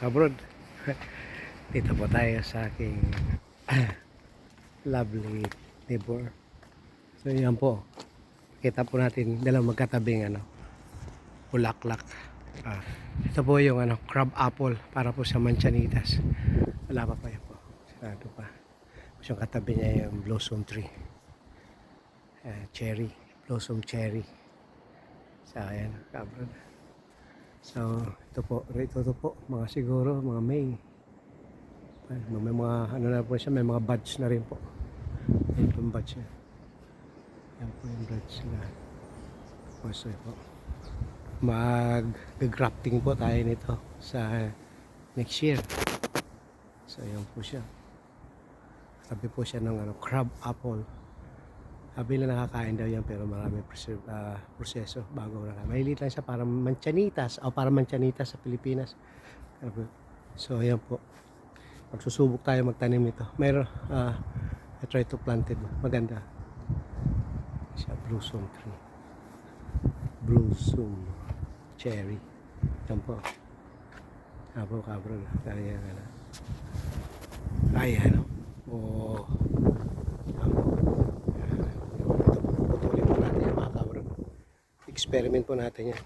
kabrod. Dito po tayo sa aking lovely neighbor. So yan po, kita po natin dalawang magkatabing bulaklak. Ito po yung crab apple para po sa manchanitas. Wala pa pa yan po, sarado pa. Yung katabi niya yung blossom tree, cherry, blossom cherry. So ayan, kabrod. So ito po mga siguro mga May. May mga na po siya, may mga buds na rin po. Yan po yung buds niya. Yan po yung buds na. So po, mag-grafting po tayo nito sa next year. So yan po siya. Sabi po siya ng crab apple. Sabi na nakakain daw yan pero marami proseso bago na. Mahilit lang siya para manchanitas o para manchanitas sa Pilipinas. So ayan po. Magsusubok tayo magtanim nito. Meron, I try to plant it. Maganda. Siya, blossom tree. Blossom cherry. Yan po. Apo, kabro. Ayan, ayan. Oh. Putulin po natin yung mga kabro. Experiment po natin yan.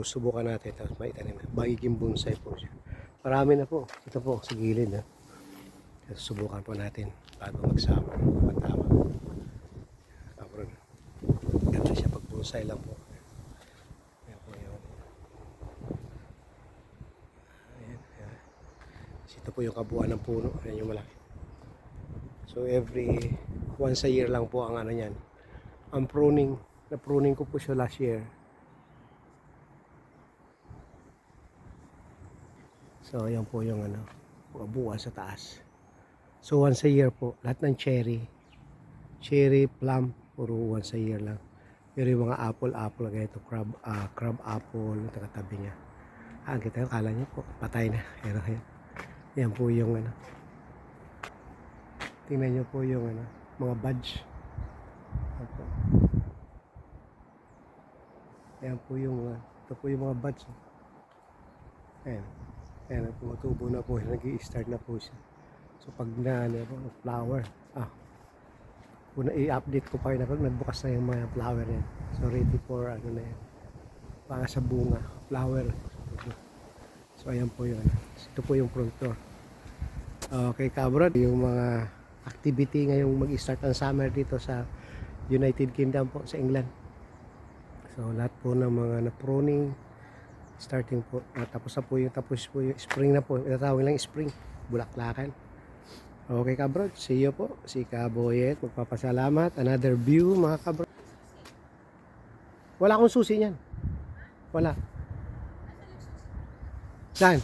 Subukan natin. Tapos maitanim. Magiging bonsai po siya. Marami na po. Ito po sa gilid. Subukan po natin bago magsama. Matama. Kabro. Ganda siya pag bonsai lang po. Ayan po yun. Ayan. Ito po yung kabuuan ng puno. Ayan yung malaki. So every once a year lang po ang yan. Ang pruning. Na-pruning ko po siya last year. So ayan po yung buwan sa taas. So once a year po, lahat ng cherry, plum, puro once a year lang. Pero yung mga apple ganito, crab apple, nakatabi niya. Kita yung kala niya po, patay na. Yan po yung tingnan niyo po yung mga buds. Yan po yung ito po yung mga buds. Ayan. Ayan, tumutubo na po, nag-i-start na po siya. So pag flower, kung i-update ko pa rin ako, nagbukas na yung mga flower yan. So ready for na yan, para sa bunga, flower. So ayan po yun. Ito po yung front door. Okay, kabrod, yung mga activity ngayong mag-start ang summer dito sa United Kingdom po, sa England. So lahat po ng mga na-pruning, starting po, tapos po yung spring na po, itatawag lang spring, bulaklakan. Okay kabrod, see you po, si Kaboyet, magpapasalamat. Another view mga kabrod. Wala akong susi niyan, wala. Saan?